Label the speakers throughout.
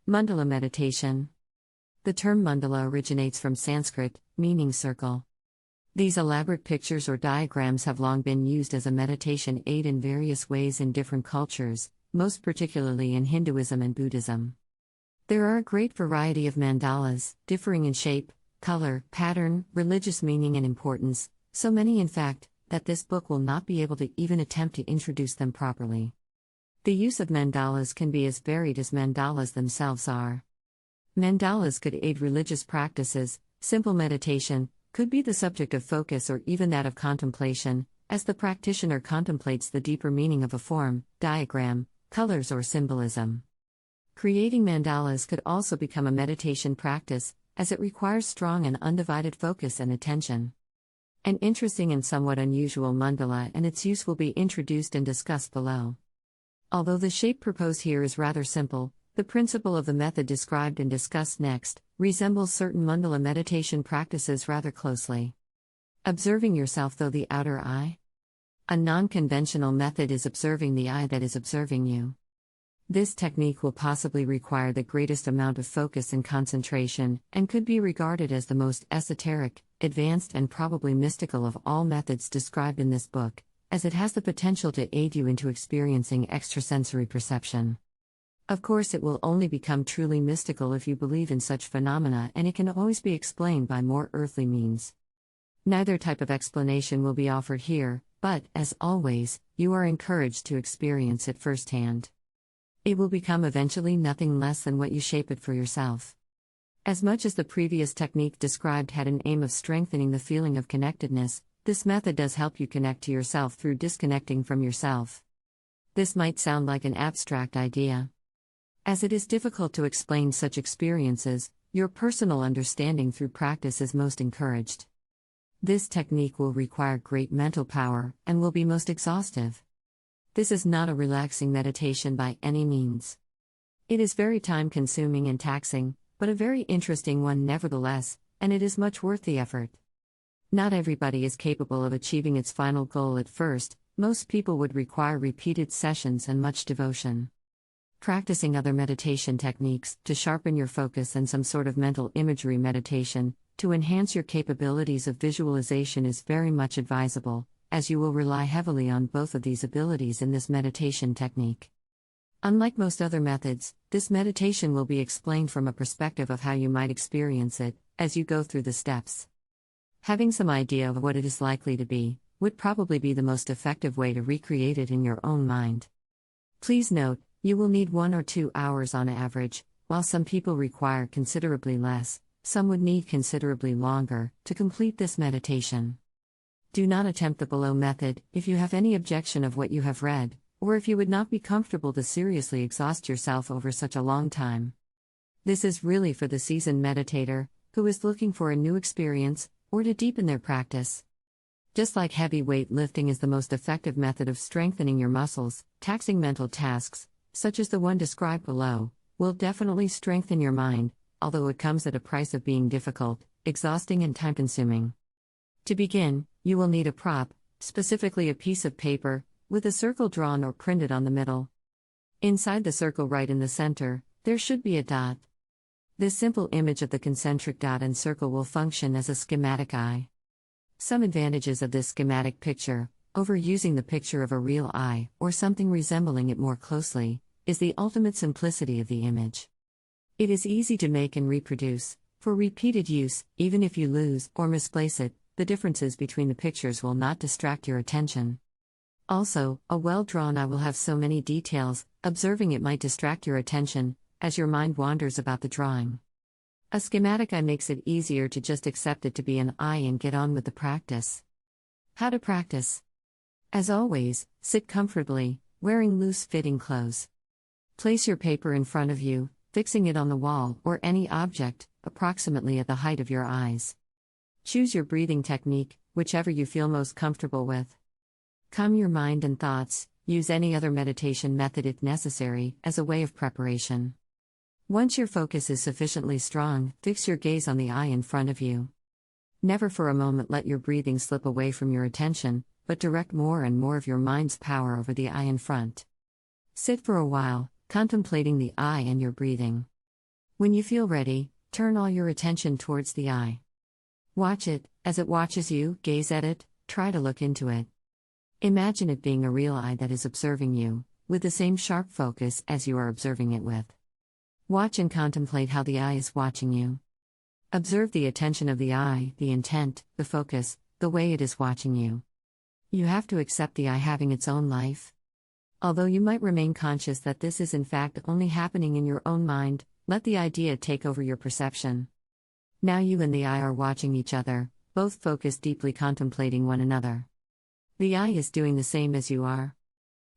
Speaker 1: Mandala Meditation. The term mandala originates from Sanskrit, meaning circle. These elaborate pictures or diagrams have long been used as a meditation aid in various ways in different cultures, most particularly in Hinduism and Buddhism. There are a great variety of mandalas, differing in shape, color, pattern, religious meaning, and importance, so many in fact, that this book will not be able to even attempt to introduce them properly. The use of mandalas can be as varied as mandalas themselves are. Mandalas could aid religious practices, simple meditation, could be the subject of focus or even that of contemplation, as the practitioner contemplates the deeper meaning of a form, diagram, colors, or symbolism. Creating mandalas could also become a meditation practice, as it requires strong and undivided focus and attention. An interesting and somewhat unusual mandala and its use will be introduced and discussed below. Although the shape proposed here is rather simple, the principle of the method described and discussed next resembles certain mandala meditation practices rather closely. Observing yourself through the outer eye. A non-conventional method is observing the eye that is observing you. This technique will possibly require the greatest amount of focus and concentration, and could be regarded as the most esoteric, advanced, and probably mystical of all methods described in this book, as it has the potential to aid you into experiencing extrasensory perception. Of course, it will only become truly mystical if you believe in such phenomena, and it can always be explained by more earthly means. Neither type of explanation will be offered here, but, as always, you are encouraged to experience it firsthand. It will become eventually nothing less than what you shape it for yourself. As much as the previous technique described had an aim of strengthening the feeling of connectedness, this method does help you connect to yourself through disconnecting from yourself. This might sound like an abstract idea. As it is difficult to explain such experiences, your personal understanding through practice is most encouraged. This technique will require great mental power and will be most exhaustive. This is not a relaxing meditation by any means. It is very time-consuming and taxing, but a very interesting one nevertheless, and it is much worth the effort. Not everybody is capable of achieving its final goal at first. Most people would require repeated sessions and much devotion. Practicing other meditation techniques to sharpen your focus and some sort of mental imagery meditation to enhance your capabilities of visualization is very much advisable, as you will rely heavily on both of these abilities in this meditation technique. Unlike most other methods, this meditation will be explained from a perspective of how you might experience it as you go through the steps. Having some idea of what it is likely to be would probably be the most effective way to recreate it in your own mind. Please note, you will need 1 or 2 hours on average, while some people require considerably less, some would need considerably longer, to complete this meditation. Do not attempt the below method if you have any objection of what you have read, or if you would not be comfortable to seriously exhaust yourself over such a long time. This is really for the seasoned meditator, who is looking for a new experience, or to deepen their practice. Just like heavy weight lifting is the most effective method of strengthening your muscles, taxing mental tasks, such as the one described below, will definitely strengthen your mind, although it comes at a price of being difficult, exhausting, and time-consuming. To begin, you will need a prop, specifically a piece of paper, with a circle drawn or printed on the middle. Inside the circle right in the center, there should be a dot. This simple image of the concentric dot and circle will function as a schematic eye. Some advantages of this schematic picture, over using the picture of a real eye, or something resembling it more closely, is the ultimate simplicity of the image. It is easy to make and reproduce. For repeated use, even if you lose or misplace it, the differences between the pictures will not distract your attention. Also, a well-drawn eye will have so many details, observing it might distract your attention, as your mind wanders about the drawing. A schematic eye makes it easier to just accept it to be an eye and get on with the practice. How to practice? As always, sit comfortably, wearing loose-fitting clothes. Place your paper in front of you, fixing it on the wall or any object, approximately at the height of your eyes. Choose your breathing technique, whichever you feel most comfortable with. Calm your mind and thoughts. Use any other meditation method if necessary, as a way of preparation. Once your focus is sufficiently strong, fix your gaze on the eye in front of you. Never for a moment let your breathing slip away from your attention, but direct more and more of your mind's power over the eye in front. Sit for a while, contemplating the eye and your breathing. When you feel ready, turn all your attention towards the eye. Watch it. As it watches you, gaze at it, try to look into it. Imagine it being a real eye that is observing you, with the same sharp focus as you are observing it with. Watch and contemplate how the eye is watching you. Observe the attention of the eye, the intent, the focus, the way it is watching you. You have to accept the eye having its own life. Although you might remain conscious that this is in fact only happening in your own mind, let the idea take over your perception. Now you and the eye are watching each other, both focused deeply contemplating one another. The eye is doing the same as you are.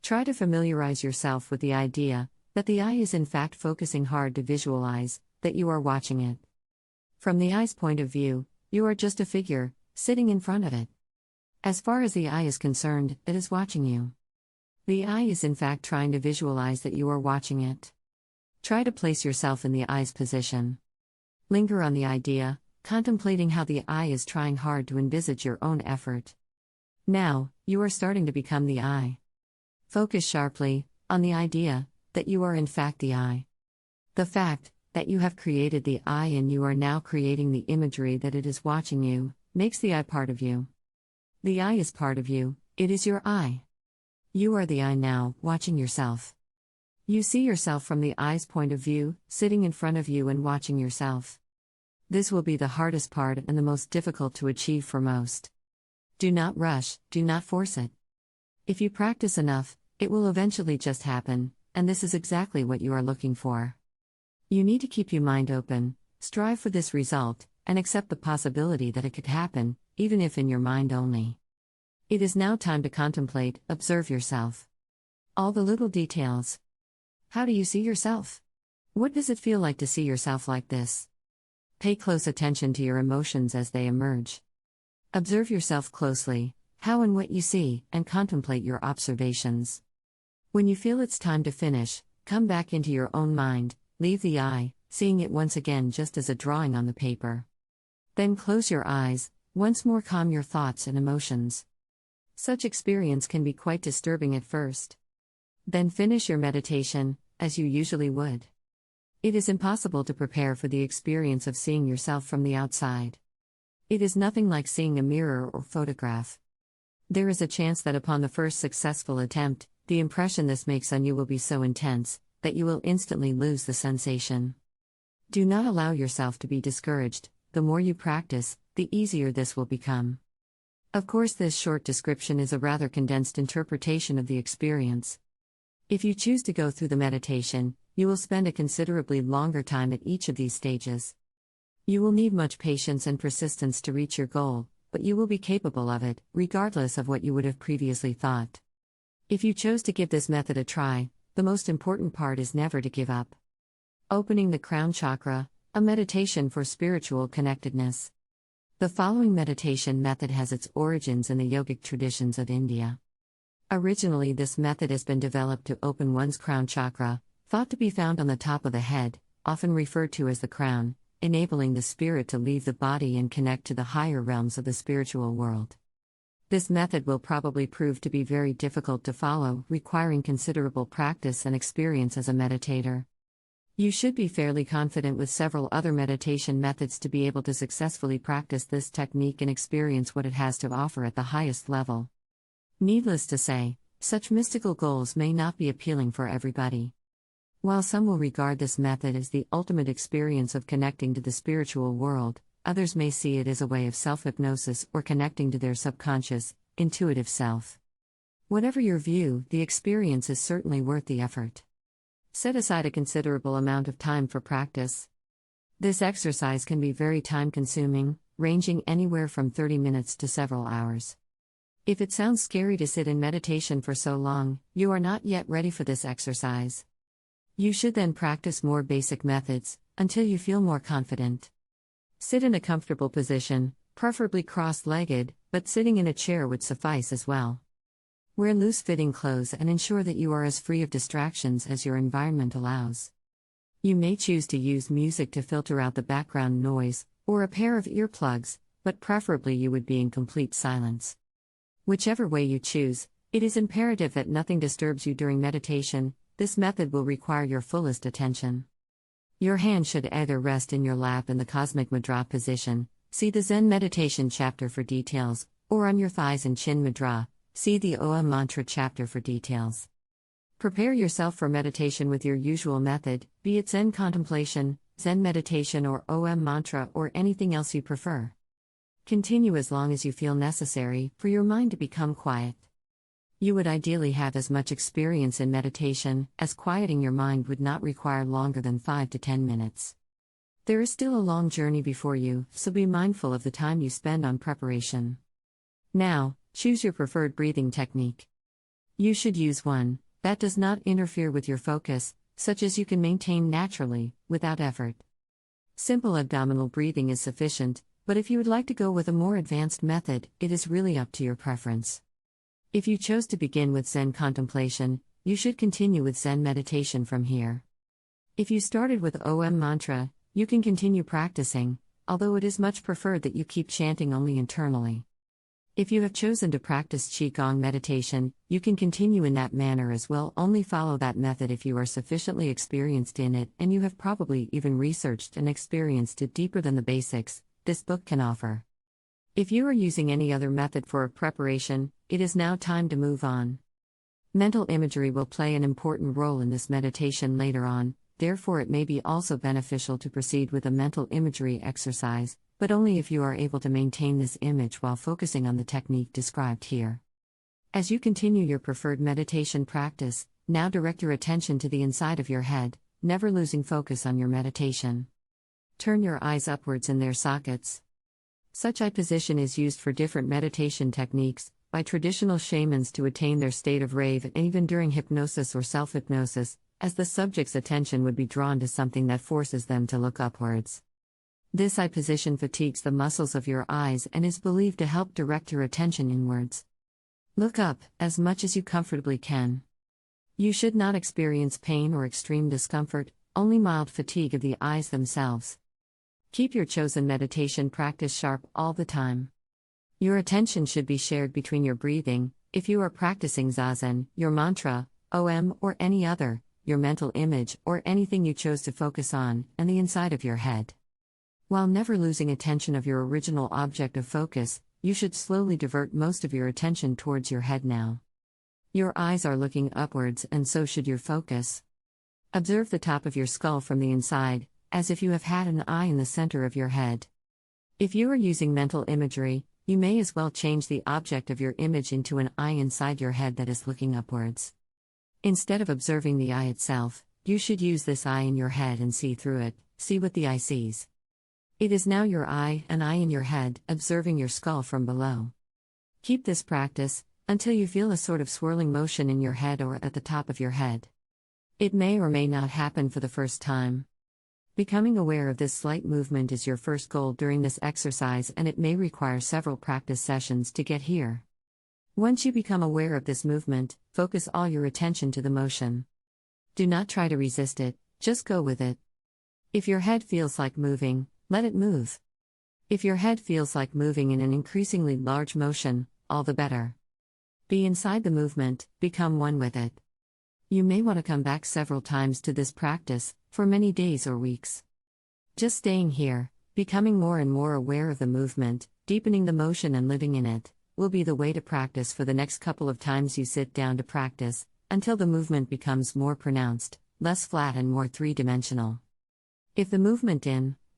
Speaker 1: Try to familiarize yourself with the idea that the eye is in fact focusing hard to visualize that you are watching it. From the eye's point of view, you are just a figure, sitting in front of it. As far as the eye is concerned, it is watching you. The eye is in fact trying to visualize that you are watching it. Try to place yourself in the eye's position. Linger on the idea, contemplating how the eye is trying hard to envisage your own effort. Now, you are starting to become the eye. Focus sharply on the idea that you are in fact the eye. The fact that you have created the eye and you are now creating the imagery that it is watching you, makes the eye part of you. The eye is part of you, it is your eye. You are the eye now, watching yourself. You see yourself from the eye's point of view, sitting in front of you and watching yourself. This will be the hardest part and the most difficult to achieve for most. Do not rush, do not force it. If you practice enough, it will eventually just happen, and this is exactly what you are looking for. You need to keep your mind open, strive for this result, and accept the possibility that it could happen, even if in your mind only. It is now time to contemplate, observe yourself. All the little details. How do you see yourself? What does it feel like to see yourself like this? Pay close attention to your emotions as they emerge. Observe yourself closely, how and what you see, and contemplate your observations. When you feel it's time to finish, come back into your own mind, leave the eye, seeing it once again just as a drawing on the paper. Then close your eyes, once more calm your thoughts and emotions. Such experience can be quite disturbing at first. Then finish your meditation, as you usually would. It is impossible to prepare for the experience of seeing yourself from the outside. It is nothing like seeing a mirror or photograph. There is a chance that upon the first successful attempt, the impression this makes on you will be so intense, that you will instantly lose the sensation. Do not allow yourself to be discouraged. The more you practice, the easier this will become. Of course, this short description is a rather condensed interpretation of the experience. If you choose to go through the meditation, you will spend a considerably longer time at each of these stages. You will need much patience and persistence to reach your goal, but you will be capable of it, regardless of what you would have previously thought. If you chose to give this method a try, the most important part is never to give up. Opening the crown chakra, a meditation for spiritual connectedness. The following meditation method has its origins in the yogic traditions of India. Originally, this method has been developed to open one's crown chakra, thought to be found on the top of the head, often referred to as the crown, enabling the spirit to leave the body and connect to the higher realms of the spiritual world. This method will probably prove to be very difficult to follow, requiring considerable practice and experience as a meditator. You should be fairly confident with several other meditation methods to be able to successfully practice this technique and experience what it has to offer at the highest level. Needless to say, such mystical goals may not be appealing for everybody. While some will regard this method as the ultimate experience of connecting to the spiritual world, others may see it as a way of self-hypnosis or connecting to their subconscious, intuitive self. Whatever your view, the experience is certainly worth the effort. Set aside a considerable amount of time for practice. This exercise can be very time-consuming, ranging anywhere from 30 minutes to several hours. If it sounds scary to sit in meditation for so long, you are not yet ready for this exercise. You should then practice more basic methods, until you feel more confident. Sit in a comfortable position, preferably cross-legged, but sitting in a chair would suffice as well. Wear loose-fitting clothes and ensure that you are as free of distractions as your environment allows. You may choose to use music to filter out the background noise, or a pair of earplugs, but preferably you would be in complete silence. Whichever way you choose, it is imperative that nothing disturbs you during meditation. This method will require your fullest attention. Your hand should either rest in your lap in the cosmic mudra position, see the Zen meditation chapter for details, or on your thighs in chin mudra, see the Om mantra chapter for details. Prepare yourself for meditation with your usual method, be it Zen contemplation, Zen meditation, or Om mantra, or anything else you prefer. Continue as long as you feel necessary for your mind to become quiet. You would ideally have as much experience in meditation, as quieting your mind would not require longer than 5 to 10 minutes. There is still a long journey before you, so be mindful of the time you spend on preparation. Now, choose your preferred breathing technique. You should use one that does not interfere with your focus, such as you can maintain naturally, without effort. Simple abdominal breathing is sufficient, but if you would like to go with a more advanced method, it is really up to your preference. If you chose to begin with Zen contemplation, you should continue with Zen meditation from here. If you started with Om mantra, you can continue practicing, although it is much preferred that you keep chanting only internally. If you have chosen to practice Qigong meditation, you can continue in that manner as well, only follow that method if you are sufficiently experienced in it and you have probably even researched and experienced it deeper than the basics this book can offer. If you are using any other method for preparation, it is now time to move on. Mental imagery will play an important role in this meditation later on, therefore it may be also beneficial to proceed with a mental imagery exercise, but only if you are able to maintain this image while focusing on the technique described here. As you continue your preferred meditation practice, now direct your attention to the inside of your head, never losing focus on your meditation. Turn your eyes upwards in their sockets. Such eye position is used for different meditation techniques, by traditional shamans to attain their state of rave, and even during hypnosis or self-hypnosis, as the subject's attention would be drawn to something that forces them to look upwards. This eye position fatigues the muscles of your eyes and is believed to help direct your attention inwards. Look up, as much as you comfortably can. You should not experience pain or extreme discomfort, only mild fatigue of the eyes themselves. Keep your chosen meditation practice sharp all the time. Your attention should be shared between your breathing, if you are practicing Zazen, your mantra, Om, or any other, your mental image, or anything you chose to focus on, and the inside of your head. While never losing attention of your original object of focus, you should slowly divert most of your attention towards your head now. Your eyes are looking upwards, and so should your focus. Observe the top of your skull from the inside, as if you have had an eye in the center of your head. If you are using mental imagery, you may as well change the object of your image into an eye inside your head that is looking upwards. Instead of observing the eye itself, you should use this eye in your head and see through it, see what the eye sees. It is now your eye, an eye in your head, observing your skull from below. Keep this practice until you feel a sort of swirling motion in your head or at the top of your head. It may or may not happen for the first time. Becoming aware of this slight movement is your first goal during this exercise, and it may require several practice sessions to get here. Once you become aware of this movement, focus all your attention to the motion. Do not try to resist it, just go with it. If your head feels like moving, let it move. If your head feels like moving in an increasingly large motion, all the better. Be inside the movement, become one with it. You may want to come back several times to this practice, for many days or weeks. Just staying here, becoming more and more aware of the movement, deepening the motion and living in it, will be the way to practice for the next couple of times you sit down to practice, until the movement becomes more pronounced, less flat and more three-dimensional. If the movement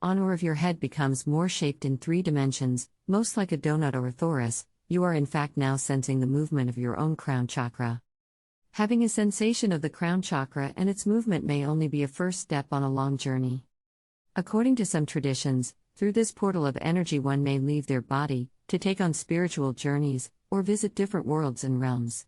Speaker 1: on or of your head becomes more shaped in 3 dimensions, most like a donut or a torus, you are in fact now sensing the movement of your own crown chakra. Having a sensation of the crown chakra and its movement may only be a first step on a long journey. According to some traditions, through this portal of energy one may leave their body, to take on spiritual journeys, or visit different worlds and realms.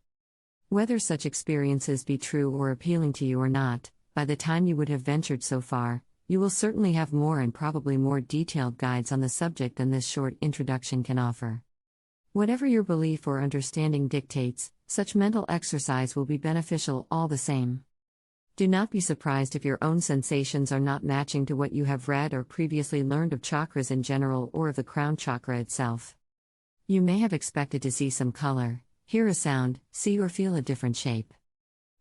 Speaker 1: Whether such experiences be true or appealing to you or not, by the time you would have ventured so far, you will certainly have more and probably more detailed guides on the subject than this short introduction can offer. Whatever your belief or understanding dictates, such mental exercise will be beneficial all the same. Do not be surprised if your own sensations are not matching to what you have read or previously learned of chakras in general or of the crown chakra itself. You may have expected to see some color, hear a sound, see or feel a different shape.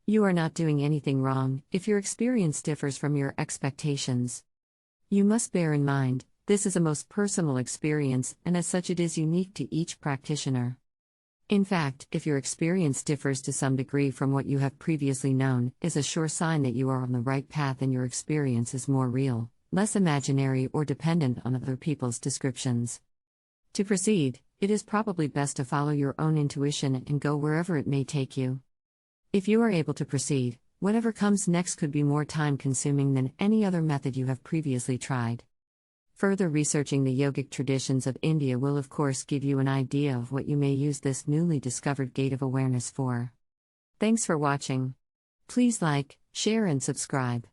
Speaker 1: You are not doing anything wrong if your experience differs from your expectations. You must bear in mind, this is a most personal experience, and as such it is unique to each practitioner. In fact, if your experience differs to some degree from what you have previously known, is a sure sign that you are on the right path and your experience is more real, less imaginary or dependent on other people's descriptions. To proceed, it is probably best to follow your own intuition and go wherever it may take you. If you are able to proceed, whatever comes next could be more time-consuming than any other method you have previously tried. Further researching the yogic traditions of India will of course give you an idea of what you may use this newly discovered gate of awareness for. Thanks for watching. Please like, share and subscribe.